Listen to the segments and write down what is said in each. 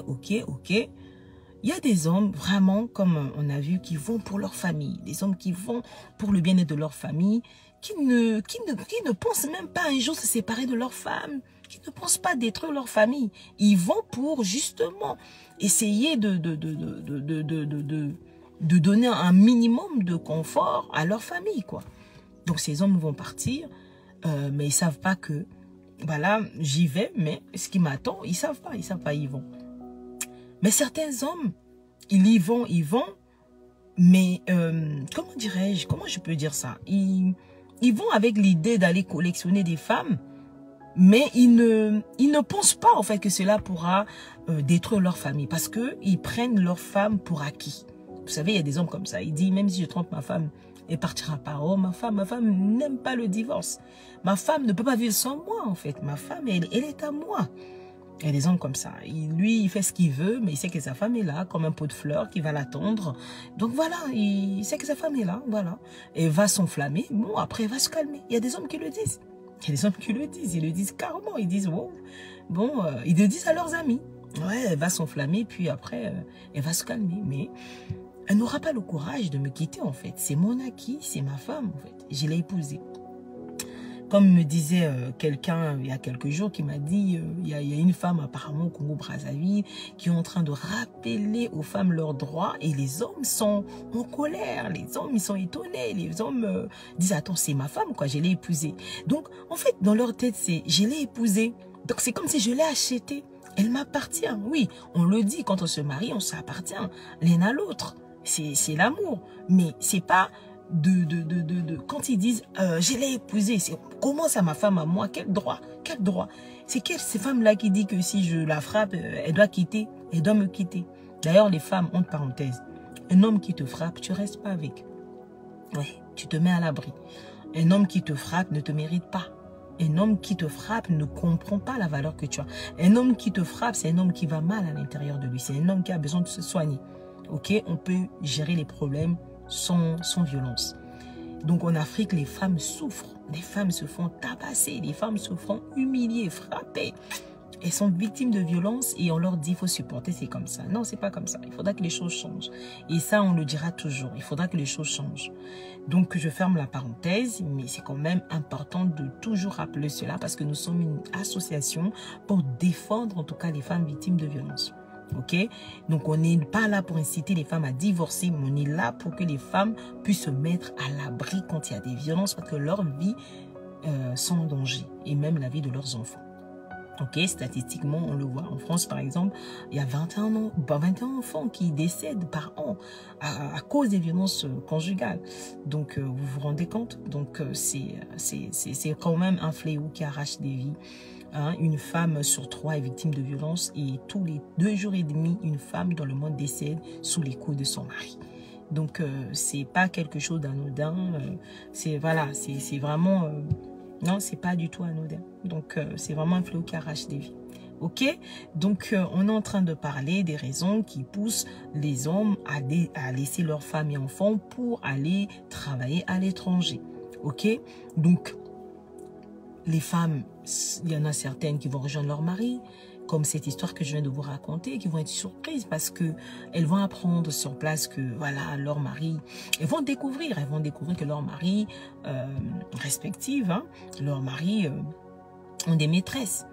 ok. Il y a des hommes, vraiment, comme on a vu, qui vont pour leur famille. Des hommes qui vont pour le bien-être de leur famille, qui ne pensent même pas un jour se séparer de leur femme, qui ne pensent pas détruire leur famille. Ils vont pour, justement, essayer de donner un minimum de confort à leur famille, quoi. Donc, ces hommes vont partir, mais ils ne savent pas que, voilà, j'y vais, mais ce qui m'attend, ils ne savent pas, ils vont. Mais certains hommes, ils vont, mais comment dirais-je, comment je peux dire ça? Ils vont avec l'idée d'aller collectionner des femmes, mais ils ne pensent pas en fait que cela pourra détruire leur famille, parce qu'ils prennent leur femme pour acquis. Vous savez, il y a des hommes comme ça, ils disent, même si je trompe ma femme, elle partira pas. Oh, ma femme n'aime pas le divorce. Ma femme ne peut pas vivre sans moi, en fait. Ma femme, elle est à moi. Il y a des hommes comme ça. Lui, il fait ce qu'il veut, mais il sait que sa femme est là, comme un pot de fleurs qui va l'attendre. Donc voilà, il sait que sa femme est là, voilà. Et va s'enflammer. Bon, après, il va se calmer. Il y a des hommes qui le disent. Il y a des hommes qui le disent. Ils le disent carrément. Ils disent, wow. Bon, ils le disent à leurs amis. Ouais, elle va s'enflammer, puis après, elle va se calmer. Mais elle n'aura pas le courage de me quitter, en fait. C'est mon acquis, c'est ma femme, en fait. Je l'ai épousée. Comme me disait quelqu'un il y a quelques jours qui m'a dit, il y a une femme apparemment au Congo-Brazzaville qui est en train de rappeler aux femmes leurs droits et les hommes sont en colère, les hommes ils sont étonnés, les hommes disent attends c'est ma femme quoi, je l'ai épousée. Donc en fait dans leur tête c'est je l'ai épousée, donc c'est comme si je l'ai achetée, elle m'appartient. Oui, on le dit quand on se marie, on s'appartient l'un à l'autre, c'est l'amour, mais c'est pas quand ils disent je l'ai épousée, c'est comment ça ma femme à moi, quel droit c'est ces femmes-là qui disent que si je la frappe, elle doit quitter, elle doit me quitter. D'ailleurs les femmes, entre parenthèses, un homme qui te frappe, tu restes pas avec, ouais, tu te mets à l'abri. Un homme qui te frappe ne te mérite pas. Un homme qui te frappe ne comprend pas la valeur que tu as. Un homme qui te frappe, c'est un homme qui va mal à l'intérieur de lui, c'est un homme qui a besoin de se soigner. Ok, on peut gérer les problèmes sans violence. Donc en Afrique, les femmes souffrent. Les femmes se font tabasser. Les femmes se font humilier, frapper. Elles sont victimes de violences et on leur dit il faut supporter, c'est comme ça. Non, c'est pas comme ça. Il faudra que les choses changent. Et ça, on le dira toujours. Il faudra que les choses changent. Donc je ferme la parenthèse, mais c'est quand même important de toujours rappeler cela parce que nous sommes une association pour défendre en tout cas les femmes victimes de violences. Ok, donc on n'est pas là pour inciter les femmes à divorcer, mais on est là pour que les femmes puissent se mettre à l'abri quand il y a des violences, parce que leur vie sont en danger, et même la vie de leurs enfants. Ok, statistiquement, on le voit. En France, par exemple, il y a 21 enfants qui décèdent par an à cause des violences conjugales. Donc, vous vous rendez compte? Donc, c'est quand même un fléau qui arrache des vies. Hein, une femme sur 3 est victime de violence et tous les 2 jours et demi, une femme dans le monde décède sous les coups de son mari. Donc, c'est pas quelque chose d'anodin. C'est voilà, c'est vraiment... non, c'est pas du tout anodin. Donc, c'est vraiment un fléau qui arrache des vies. Ok? Donc, on est en train de parler des raisons qui poussent les hommes à laisser leurs femmes et enfants pour aller travailler à l'étranger. Ok? Donc, les femmes, il y en a certaines qui vont rejoindre leur mari, comme cette histoire que je viens de vous raconter, qui vont être surprises parce que elles vont apprendre sur place que voilà leur mari, elles vont découvrir que leur mari respective, hein, leur mari ont des maîtresses.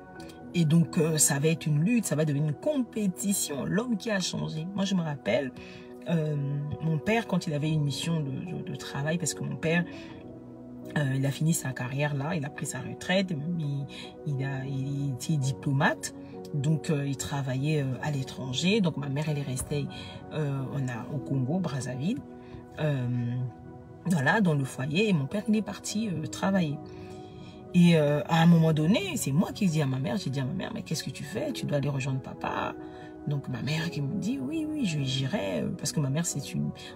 Et donc ça va être une lutte, ça va devenir une compétition. L'homme qui a changé. Moi je me rappelle, mon père quand il avait une mission de travail, parce que mon père il a fini sa carrière là, il a pris sa retraite, il était diplomate, donc il travaillait à l'étranger. Donc ma mère elle est restée au Congo, Brazzaville, voilà, dans le foyer, et mon père il est parti travailler. Et à un moment donné, c'est moi qui dis à ma mère, j'ai dit à ma mère, mais qu'est-ce que tu fais? Tu dois aller rejoindre papa. Donc ma mère qui me dit, oui, j'irai, parce que ma mère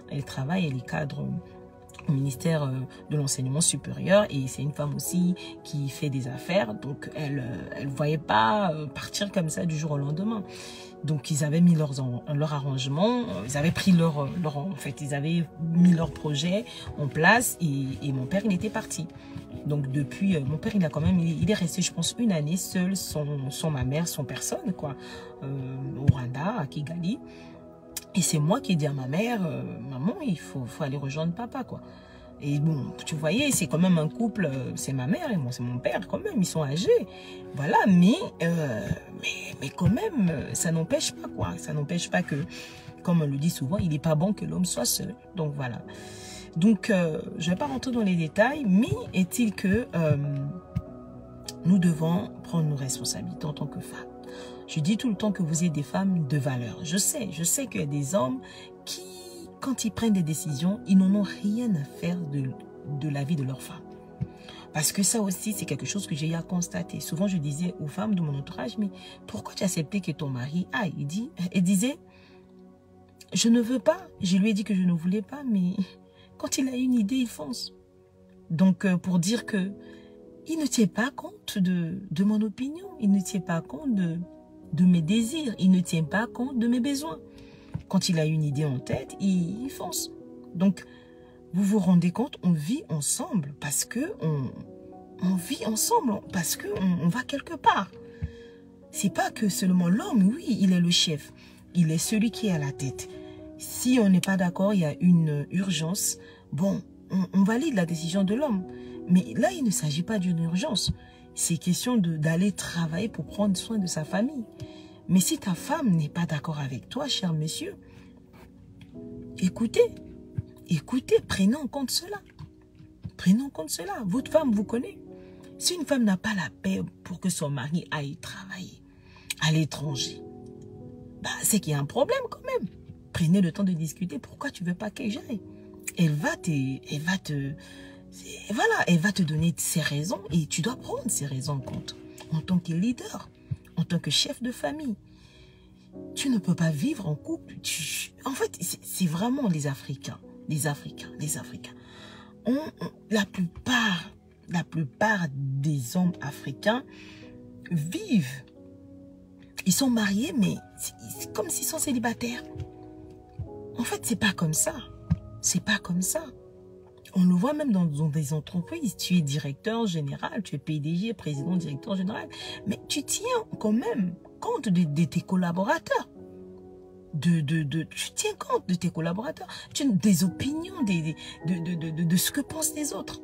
elle travaille, elle est cadre au ministère de l'enseignement supérieur, et c'est une femme aussi qui fait des affaires, donc elle voyait pas partir comme ça du jour au lendemain. Donc ils avaient mis leur arrangement, ils avaient pris en fait, ils avaient mis leur projet en place, et mon père, il était parti. Donc depuis, mon père, il est resté, je pense, une année seul, sans ma mère, sans personne, quoi, au Rwanda, à Kigali. Et c'est moi qui ai dit à ma mère, maman, il faut aller rejoindre papa, quoi. Et bon, tu voyais, c'est quand même un couple, c'est ma mère et moi, c'est mon père, quand même, ils sont âgés. Voilà, mais quand même, ça n'empêche pas, quoi. Ça n'empêche pas que, comme on le dit souvent, il n'est pas bon que l'homme soit seul. Donc voilà. Donc, je ne vais pas rentrer dans les détails, mais est-il que nous devons prendre nos responsabilités en tant que femmes. Je dis tout le temps que vous êtes des femmes de valeur. Je sais qu'il y a des hommes qui, quand ils prennent des décisions, ils n'en ont rien à faire de la vie de leur femme. Parce que ça aussi, c'est quelque chose que j'ai eu à constater. Souvent, je disais aux femmes de mon entourage, mais pourquoi tu as accepté que ton mari aille? Elle disait, je ne veux pas. Je lui ai dit que je ne voulais pas, mais quand il a une idée, il fonce. Donc, pour dire que il ne tient pas compte de mon opinion, il ne tient pas compte de mes désirs, il ne tient pas compte de mes besoins. Quand il a une idée en tête, il fonce. Donc, vous vous rendez compte, on vit ensemble parce que on vit ensemble, parce que on va quelque part. C'est pas que seulement l'homme, oui, il est le chef, il est celui qui est à la tête. Si on n'est pas d'accord, il y a une urgence, bon, on valide la décision de l'homme. Mais là, il ne s'agit pas d'une urgence. C'est question d'aller travailler pour prendre soin de sa famille. Mais si ta femme n'est pas d'accord avec toi, cher monsieur, écoutez, prenez en compte cela. Prenez en compte cela. Votre femme vous connaît. Si une femme n'a pas la paix pour que son mari aille travailler à l'étranger, bah, c'est qu'il y a un problème quand même. Prenez le temps de discuter. Pourquoi tu ne veux pas qu'elle j'aille? Elle va te donner ses raisons et tu dois prendre ses raisons en compte. En tant que leader, en tant que chef de famille, tu ne peux pas vivre en couple. En fait, c'est vraiment les Africains. La plupart des hommes africains vivent. Ils sont mariés, mais c'est comme s'ils sont célibataires. En fait, c'est pas comme ça. C'est pas comme ça. On le voit même dans des entreprises. Tu es directeur général, tu es PDG, président, directeur général. Mais tu tiens quand même compte de tes collaborateurs. Tu tiens compte de tes collaborateurs. Des opinions, de ce que pensent les autres.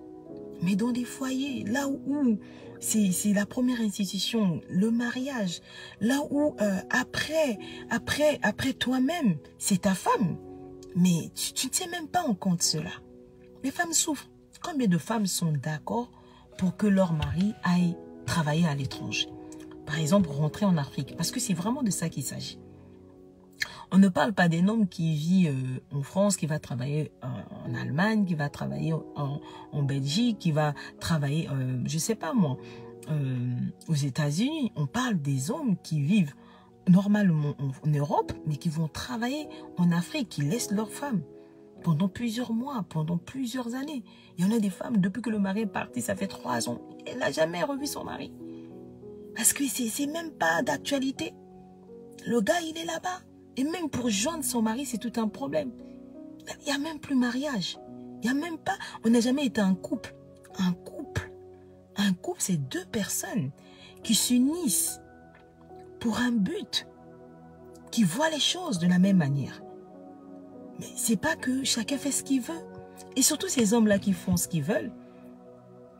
Mais dans des foyers, là où c'est la première institution, le mariage, là où après toi-même, c'est ta femme. Mais tu ne tiens même pas en compte cela. Les femmes souffrent. Combien de femmes sont d'accord pour que leur mari aille travailler à l'étranger? Par exemple, rentrer en Afrique. Parce que c'est vraiment de ça qu'il s'agit. On ne parle pas d'un homme qui vit en France, qui va travailler en Allemagne, qui va travailler en Belgique, qui va travailler, je ne sais pas moi, aux États-Unis. On parle des hommes qui vivent normalement en Europe, mais qui vont travailler en Afrique, qui laissent leurs femmes pendant plusieurs mois, pendant plusieurs années. Il y en a des femmes, depuis que le mari est parti, ça fait 3 ans, elle n'a jamais revu son mari. Parce que c'est même pas d'actualité. Le gars, il est là-bas. Et même pour joindre son mari, c'est tout un problème. Il n'y a même plus mariage. Il n'y a même pas... On n'a jamais été un couple. Un couple, c'est 2 personnes qui s'unissent pour un but, qui voient les choses de la même manière. Mais c'est pas que chacun fait ce qu'il veut. Et surtout ces hommes-là qui font ce qu'ils veulent,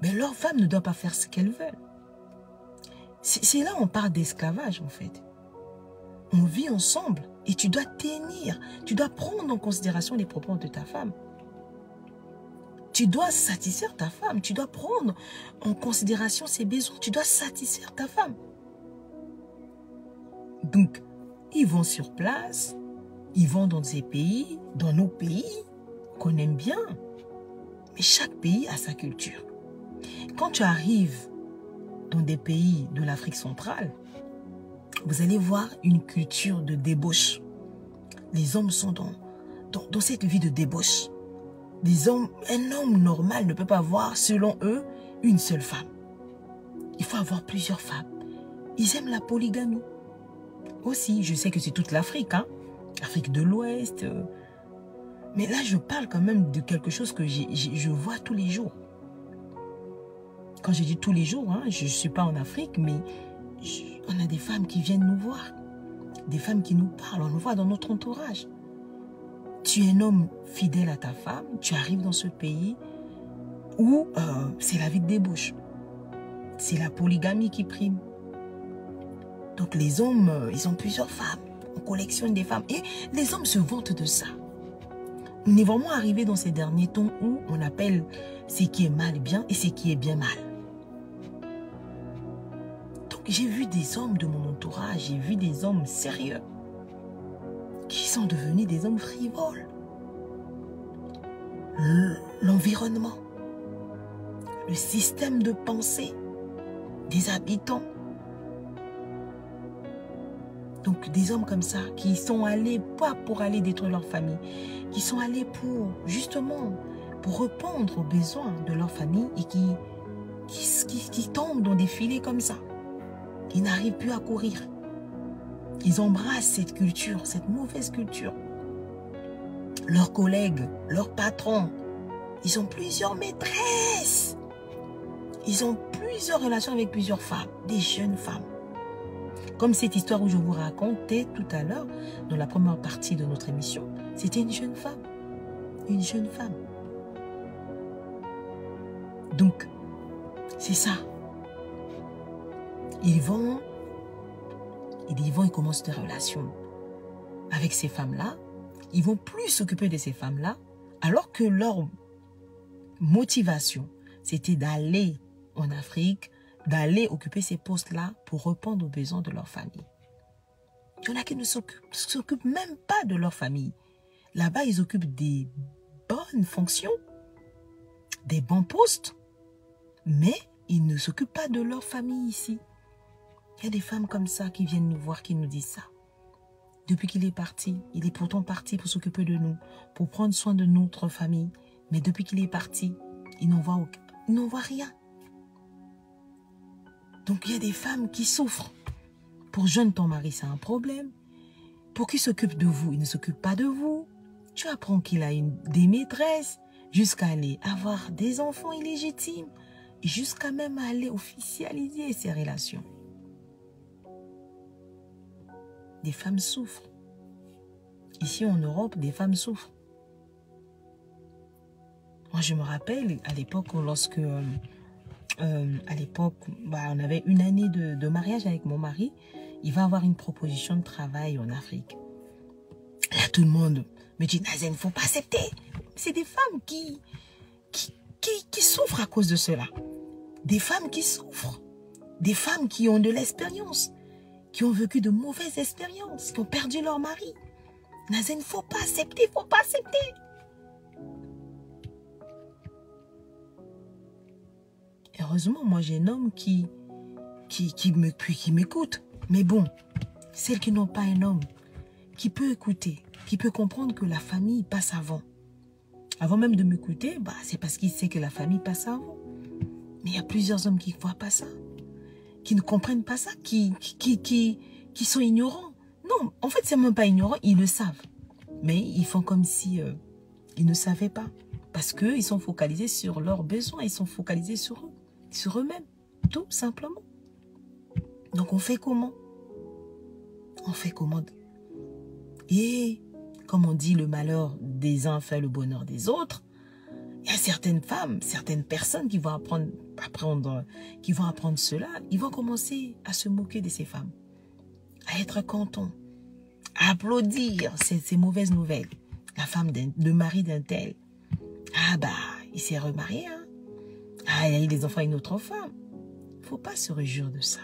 mais leur femme ne doit pas faire ce qu'elle veut. C'est là on parle d'esclavage en fait. On vit ensemble et tu dois tenir, tu dois prendre en considération les propos de ta femme. Tu dois satisfaire ta femme, tu dois prendre en considération ses besoins, tu dois satisfaire ta femme. Donc, ils vont sur place, ils vont dans ces pays, dans nos pays qu'on aime bien. Mais chaque pays a sa culture. Quand tu arrives dans des pays de l'Afrique centrale, vous allez voir une culture de débauche. Les hommes sont dans cette vie de débauche. Des hommes, un homme normal ne peut pas avoir, selon eux, une seule femme. Il faut avoir plusieurs femmes. Ils aiment la polygamie. Aussi, je sais que c'est toute l'Afrique, hein. Afrique de l'Ouest. Mais là, je parle quand même de quelque chose que je vois tous les jours. Quand je dis tous les jours, hein, je ne suis pas en Afrique, mais on a des femmes qui viennent nous voir. Des femmes qui nous parlent, on nous voit dans notre entourage. Tu es un homme fidèle à ta femme, tu arrives dans ce pays où c'est la vie de débauche. C'est la polygamie qui prime. Donc les hommes, ils ont plusieurs femmes. On collectionne des femmes. Et les hommes se vantent de ça. On est vraiment arrivé dans ces derniers temps où on appelle ce qui est mal bien et ce qui est bien mal. Donc j'ai vu des hommes de mon entourage, j'ai vu des hommes sérieux qui sont devenus des hommes frivoles. L'environnement, le système de pensée des habitants. Donc des hommes comme ça qui sont allés pas pour aller détruire leur famille, qui sont allés pour justement pour répondre aux besoins de leur famille et qui tombent dans des filets comme ça. Ils n'arrivent plus à courir. Ils embrassent cette culture, cette mauvaise culture. Leurs collègues, leurs patrons, ils ont plusieurs maîtresses. Ils ont plusieurs relations avec plusieurs femmes, des jeunes femmes. Comme cette histoire où je vous racontais tout à l'heure, dans la première partie de notre émission, c'était une jeune femme. Une jeune femme. Donc, c'est ça. Ils commencent des relations avec ces femmes-là. Ils vont plus s'occuper de ces femmes-là, alors que leur motivation, c'était d'aller en Afrique, d'aller occuper ces postes-là pour répondre aux besoins de leur famille. Il y en a qui ne s'occupent même pas de leur famille. Là-bas, ils occupent des bonnes fonctions, des bons postes, mais ils ne s'occupent pas de leur famille ici. Il y a des femmes comme ça qui viennent nous voir, qui nous disent ça. Depuis qu'il est parti, il est pourtant parti pour s'occuper de nous, pour prendre soin de notre famille. Mais depuis qu'il est parti, il n'en voit rien. Donc il y a des femmes qui souffrent. Pour jeune ton mari, c'est un problème. Pour qu'il s'occupe de vous, il ne s'occupe pas de vous. Tu apprends qu'il a des maîtresses, jusqu'à aller avoir des enfants illégitimes, jusqu'à même aller officialiser ces relations. Des femmes souffrent. Ici en Europe, des femmes souffrent. Moi, je me rappelle à l'époque, lorsque on avait une année de mariage avec mon mari, il va avoir une proposition de travail en Afrique. Là, tout le monde me dit, Nazen, il ne faut pas accepter. C'est des femmes qui souffrent à cause de cela. Des femmes qui souffrent. Des femmes qui ont de l'expérience, qui ont vécu de mauvaises expériences, qui ont perdu leur mari. Nazen, il ne faut pas accepter, il ne faut pas accepter. Heureusement, moi, j'ai un homme qui m'écoute. Mais bon, celles qui n'ont pas un homme, qui peut écouter, qui peut comprendre que la famille passe avant. Avant même de m'écouter, c'est parce qu'il sait que la famille passe avant. Mais il y a plusieurs hommes qui ne voient pas ça, qui ne comprennent pas ça, qui sont ignorants. Non, en fait, c'est même pas ignorant, ils le savent. Mais ils font comme si ils ne savaient pas. Parce qu'ils sont focalisés sur leurs besoins, ils sont focalisés sur eux, sur eux-mêmes, tout simplement. Donc on fait comment? On fait comment? Et comme on dit, le malheur des uns fait le bonheur des autres. Il y a certaines femmes, certaines personnes qui vont apprendre cela. Ils vont commencer à se moquer de ces femmes, à être contents, à applaudir ces mauvaises nouvelles. La femme, le mari d'un tel. Ah il s'est remarié, hein. Ah, il a eu des enfants avec une autre femme. Il ne faut pas se réjouir de ça.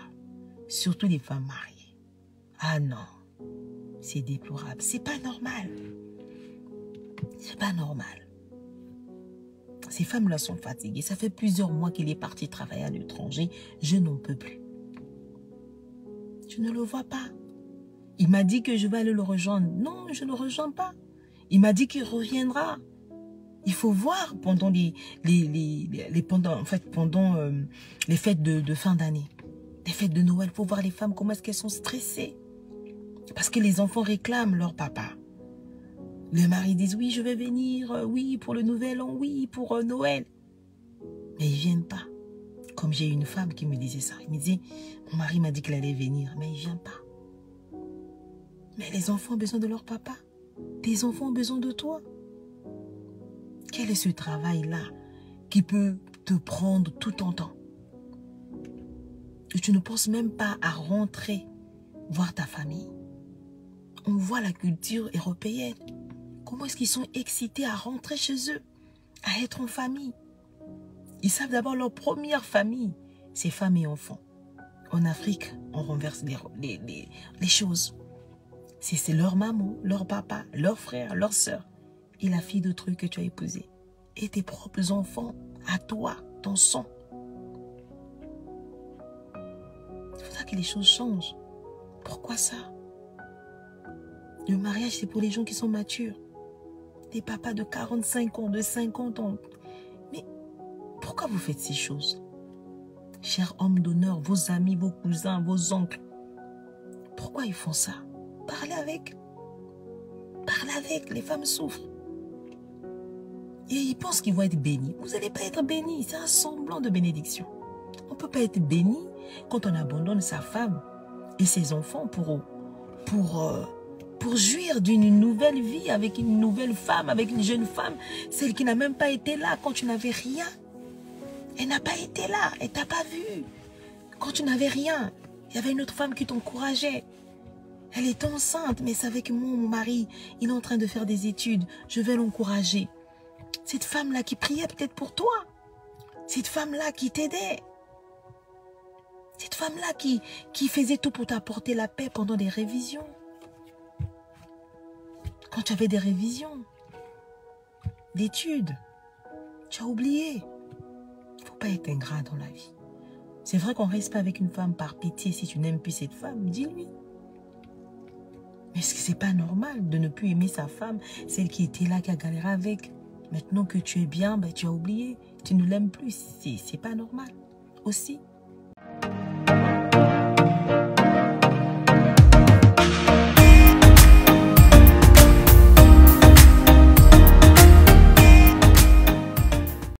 Surtout les femmes mariées. Ah non, c'est déplorable. C'est pas normal. C'est pas normal. Ces femmes-là sont fatiguées. Ça fait plusieurs mois qu'il est parti travailler à l'étranger. Je n'en peux plus. Je ne le vois pas. Il m'a dit que je vais aller le rejoindre. Non, je ne le rejoins pas. Il m'a dit qu'il reviendra. Il faut voir pendant les fêtes de fin d'année, les fêtes de Noël, il faut voir les femmes comment est-ce qu'elles sont stressées. Parce que les enfants réclament leur papa. Les maris disent, oui, je vais venir, oui, pour le nouvel an, oui, pour Noël. Mais ils ne viennent pas. Comme j'ai une femme qui me disait ça. Il me disait, mon mari m'a dit qu'il allait venir, mais il ne vient pas. Mais les enfants ont besoin de leur papa. Tes enfants ont besoin de toi. Quel est ce travail-là qui peut te prendre tout ton temps? Et tu ne penses même pas à rentrer voir ta famille. On voit la culture européenne. Comment est-ce qu'ils sont excités à rentrer chez eux, à être en famille? Ils savent d'abord leur première famille, c'est femmes et enfants. En Afrique, on renverse les choses. C'est leur maman, leur papa, leur frère, leur soeur et la fille d'autrui que tu as épousée. Et tes propres enfants, à toi, ton sang. Il faudra que les choses changent. Pourquoi ça? Le mariage, c'est pour les gens qui sont matures. Des papas de 45 ans, de 50 ans. Mais pourquoi vous faites ces choses? Chers hommes d'honneur, vos amis, vos cousins, vos oncles. Pourquoi ils font ça? Parlez avec. Parlez avec, les femmes souffrent. Et ils pensent qu'ils vont être bénis. Vous n'allez pas être bénis, c'est un semblant de bénédiction. On ne peut pas être béni quand on abandonne sa femme et ses enfants pour jouir d'une nouvelle vie avec une nouvelle femme, avec une jeune femme, celle qui n'a même pas été là quand tu n'avais rien. Elle n'a pas été là, elle t'a pas vu. Quand tu n'avais rien, il y avait une autre femme qui t'encourageait. Elle était enceinte, mais savait que mon mari, il est en train de faire des études, je vais l'encourager. Cette femme-là qui priait peut-être pour toi. Cette femme-là qui t'aidait. Cette femme-là qui faisait tout pour t'apporter la paix pendant des révisions. Quand tu avais des révisions d'études, tu as oublié. Il ne faut pas être ingrat dans la vie. C'est vrai qu'on ne reste pas avec une femme par pitié. Si tu n'aimes plus cette femme, dis-lui. Mais est-ce que ce n'est pas normal de ne plus aimer sa femme, celle qui était là, qui a galéré avec? Maintenant que tu es bien, ben, tu as oublié. Tu ne l'aimes plus. C'est pas normal. Aussi,